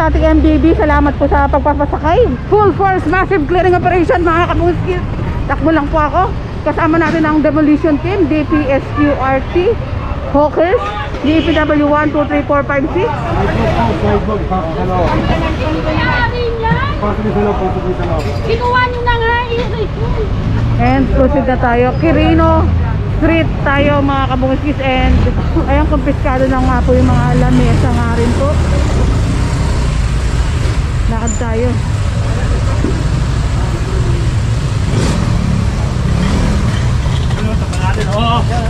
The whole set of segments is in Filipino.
ating MBB. Salamat po sa pagpapasakay. Full force massive clearing operation mga kabungskis. Takbo lang po ako. Kasama natin ang demolition team, DPSQRT, Hawkers, DPW 1, 2, 3, 4, 5, 6. Kinuha nyo na nga. And proceed na tayo. Quirino Street tayo mga kabungskis. And ayun, kumpiskado na nga po yung mga lamesa nga rin po. Lakad tayo.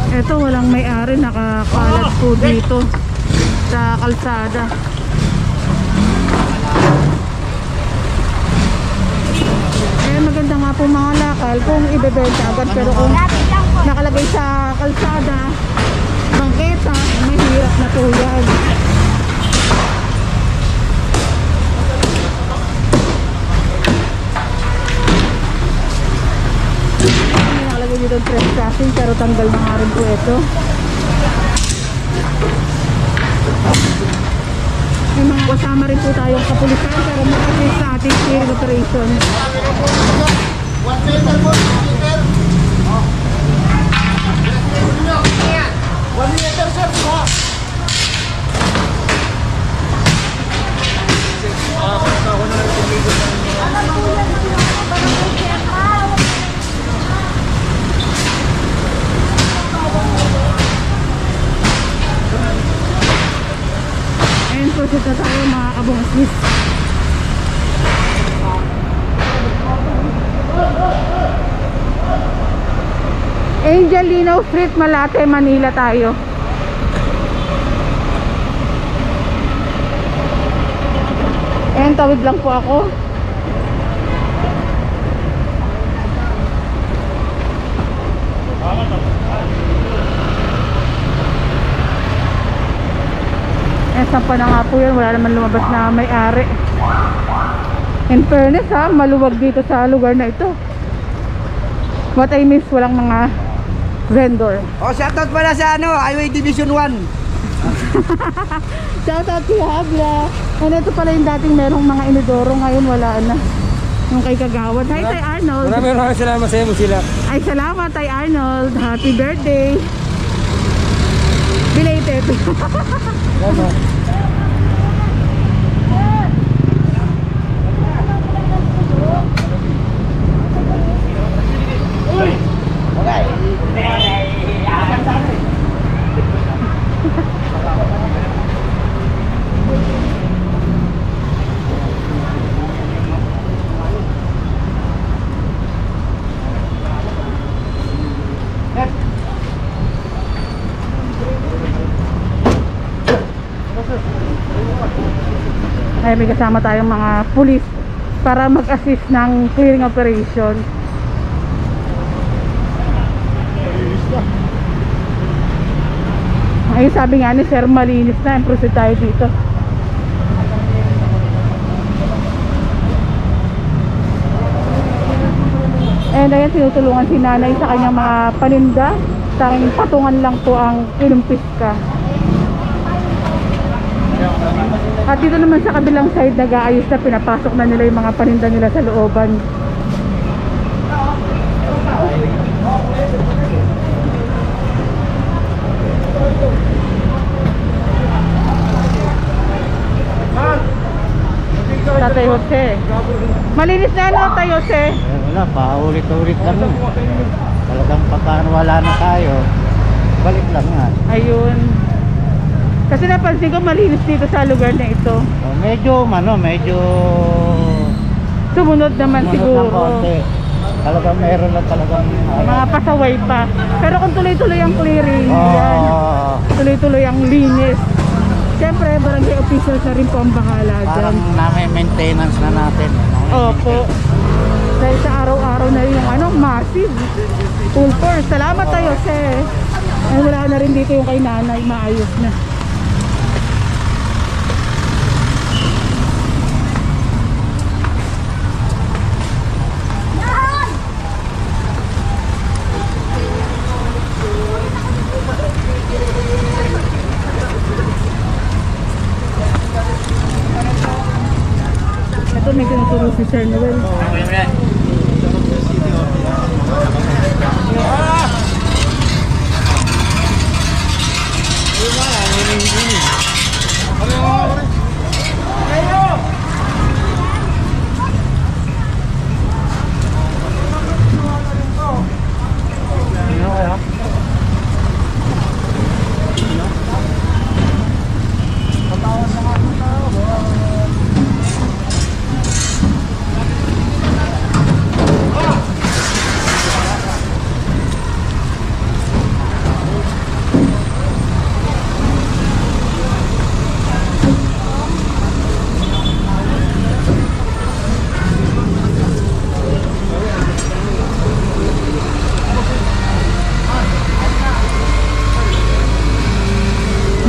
Ito walang may-ari, nakakalat po dito sa kalsada. Maganda nga po mga lakal kung ibebenta agad, pero kung nakalagay sa kalsada, bangketa, mahirap na po yan. Nakalagay dito trespassing, pero tanggal na nga rin po ito. May mga kasama rin po tayong kapulisan para mag-assist sa ating clearing operation. 1 meter po, 1 meter. 1 meter sir, ha? Ayun po siya tayo mga kabungskis. Angelino Street, Malate, Manila tayo. Ayun, tawid lang po ako. Saan pa na nga po yan, wala naman lumabas na may-ari. In fairness ha, maluwag dito sa lugar na ito. What I miss, walang mga vendor. Oh, shoutout pala sa Highway Division 1. Shoutout si Habla. And ito pala yung dating merong mga inidoro, ngayon wala na. Yung kay Kagawad. Hi, Tay Arnold. Maraming salamat sa iyo, sila. Ay, salamat, Tay Arnold. Happy birthday. Belated. Ay, may kasama tayong mga pulis para mag-assist ng clearing operation. Ay, sabi nga ni Sir, malinis na. Proceed tayo dito. And ayan, tinutulungan si nanay sa kanyang mga paninda. Sa aking patungan lang po ang inumpiska. At dito naman sa kabilang side, nag-aayos na, pinapasok na nila yung mga paninda nila sa looban. Tatay Jose. Malinis na ano, Tatay Jose? Wala, paulit-ulit lang. Talagang pagkaan wala na tayo, balik lang yan. Ayun. Kasi napansin ko malinis dito sa lugar na ito. Medyo Sumunod naman siguro. Talagang meron na talagang Mga pasaway pa. Pero kung tuloy-tuloy ang clearing, yan. Tuloy-tuloy ang linis. Siyempre, barangay officials na rin po ang bahala dyan. parang na-maintenance na natin. Opo. Dahil sa araw-araw na rin yung massive. Full force. Salamat tayo, sir. Ay, wala na rin dito yung kay nanay. Maayos na. si Sir Noel.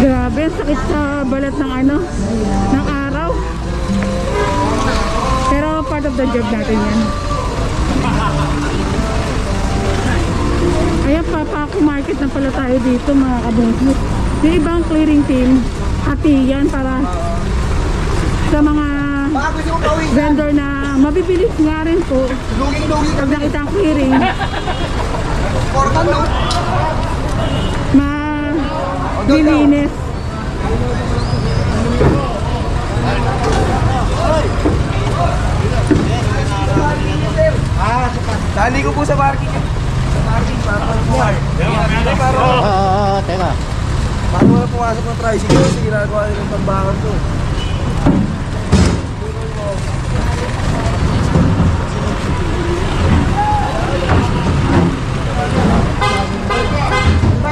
Grabe, ang sakit sa balat ng ng araw. Pero part of the job natin yan. Ayan, Papaco Market na pala tayo dito mga kabungkit. Yung ibang clearing team, hati yan para sa mga vendor na mabibilis nga rin po. Pag nakita ang clearing, nilinis. Dali ko po sa parking. Sa parking, para Teka. paano mo pumasok ng tricycle? Sige, ginagawa nyo ng tambakan to.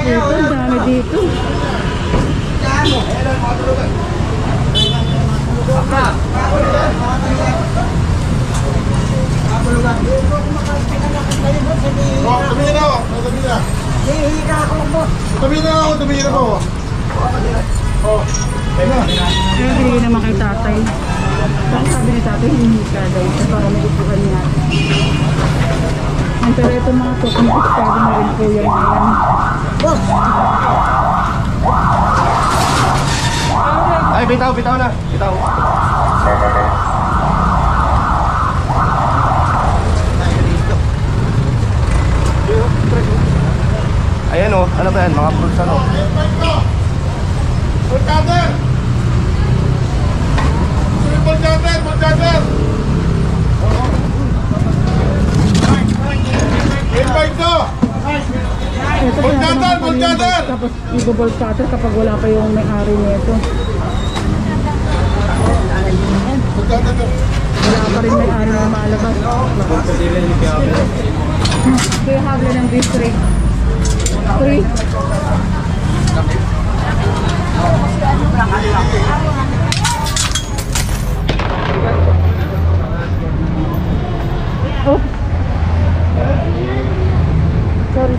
Dito, ang dami dito. Tumingin ako. Kaya binigyan naman kay tatay. Tapos sabi ni tatay, hindi ka daw. Para may upuan niya. Pero itong mga to, kumpiskado na rin po yan ngayon. Ay, bitaw na. Bitaw. Ayan o, ano ba yan? Mga fruits ano? Pulkater! Pulkater! Invite ko! Ito Pulkater! Tapos i-bolt cutter kapag wala pa yung may-ari nito. Wala pa rin may-ari na maalabas. Kaya habla ng beef tray. 3. Oh. Sorry.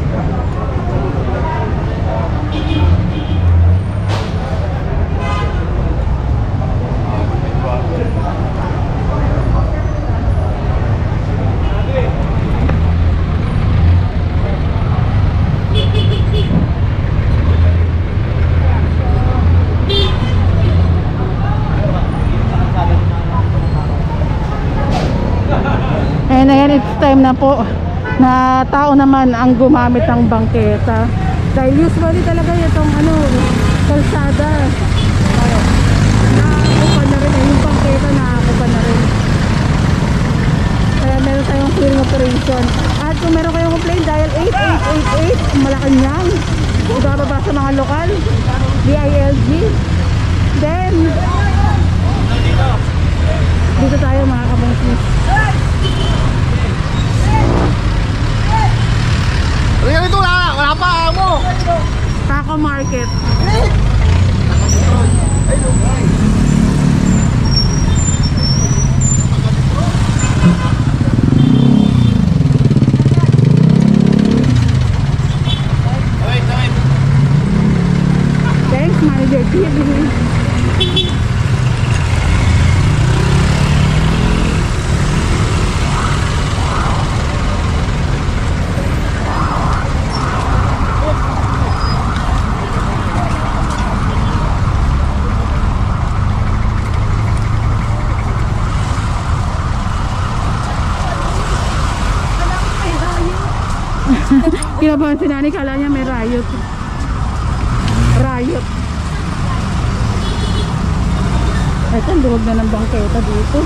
And ayan, it's time na po na tao naman ang gumamit ng bangketa. Dahil usually talaga itong kalsada. Nakakupan na rin. Yung bangketa nakakupan na rin. Kaya meron tayong clearing operation. At kung meron kayong complaint, dial 8888 Malacanang. Ibababa sa mga lokal. DILG. Then dito tayo mga kabangkis. Ano ito na? Wala pa mo! Paco Market. Thanks, Manager TV. Kinabahan si Nani, kala niya may riot. Riot. Ito, ang duwag na ng bangketa dito.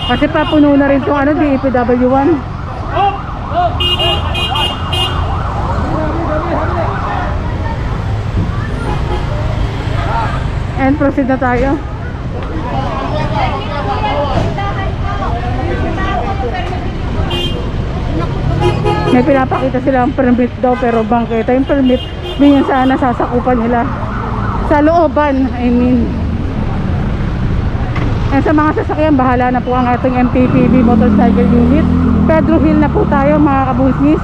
Kasi papuno na rin itong ano, DPW1. And proceed na tayo. May pinapakita silang permit daw, pero bangketa yung permit, hindi yan sana sasakupan nila. Sa looban, I mean. And sa mga sasakyan, bahala na po ang ating MTPB Motorcycle Unit. Pedro Hill na po tayo mga kabusnis.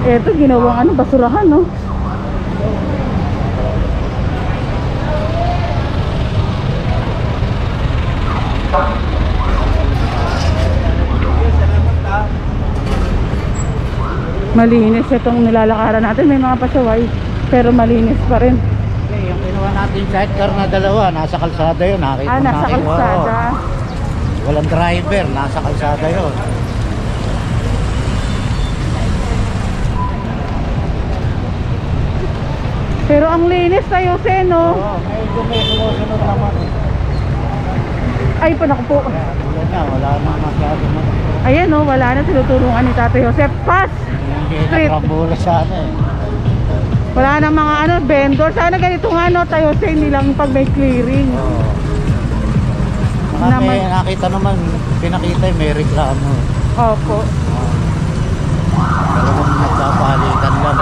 Ito ginawang ano, basurahan, no? Malinis itong nilalakaran natin. May mga pasaway, pero malinis pa rin. Okay, yung kinuha natin sidecar na dalawa, nasa kalsada yun. Nakita Nasa natin, kalsada. walang driver, nasa kalsada yun. Pero ang linis tayo, no? Medyo may sumusunod naman. Ay, naku po. Kaya tulad nga, wala na masyado na. Ayan, no, wala na, tinutulungan ni Tatay Jose. Pass! Hindi Street. nakrambula sana eh. Wala na mga ano, vendor. Sana ganito nga, no, Tayo Jose, hindi lang pag may clearing. Saka may nakita naman, pinakita may reklamo. Opo. Talagang nagpapalitan lang.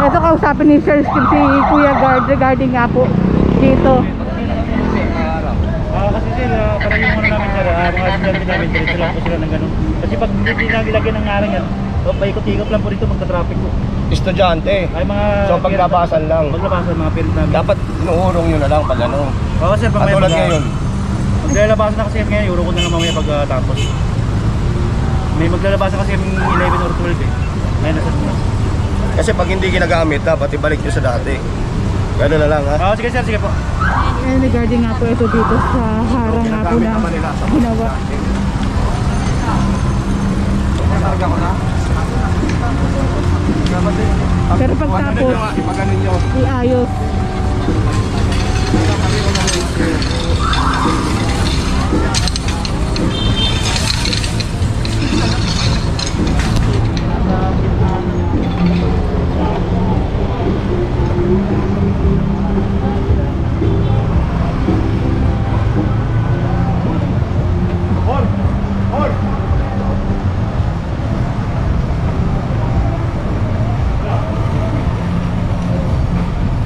Ito kausapin ni Sir Steve si Kuya Guard regarding nga po dito. Kasi sila, parang yung muna namin sila, mga estudyante namin, diretso lang po sila ng ganun. Kasi pag hindi na nilagyan ng ngarang yan, paikot-ikot lang po rito magta-traffic po. Estudyante. Ay mga... So paglabasan lang. Paglabasan mga parents namin. Dapat inuurong nyo na lang pag ano. Oo sir, pag may Katulad ngayon. maglalabasan na kasi ngayon, euro ko na lang mamaya pag tapos. May maglalabasan kasi 11 or 12 eh. Ngayon nasa dumas. Kasi pag hindi ginagamit, dapat ibalik nyo sa dati. Gano'n na lang ha. Oo sige sir, sige po. And regarding nga po ito dito sa harang nga po na ginawa. Pero pagtapos, iayos.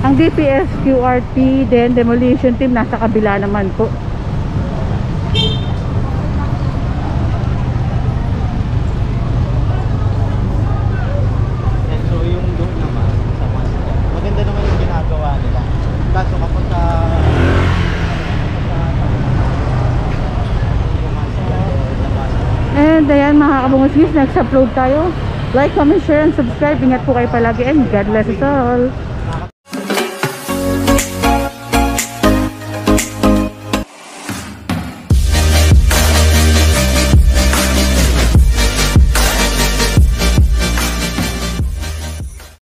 Ang DPS QRT then demolition team nasa kabila naman po. So yung doon naman, sa Masjid, maganda naman yung ginagawa nila. Kaso kapag sa... And ayan mga kabungusgis, next upload tayo. Like, comment, share, and subscribe. Ingat po kayo palagi and God bless us all.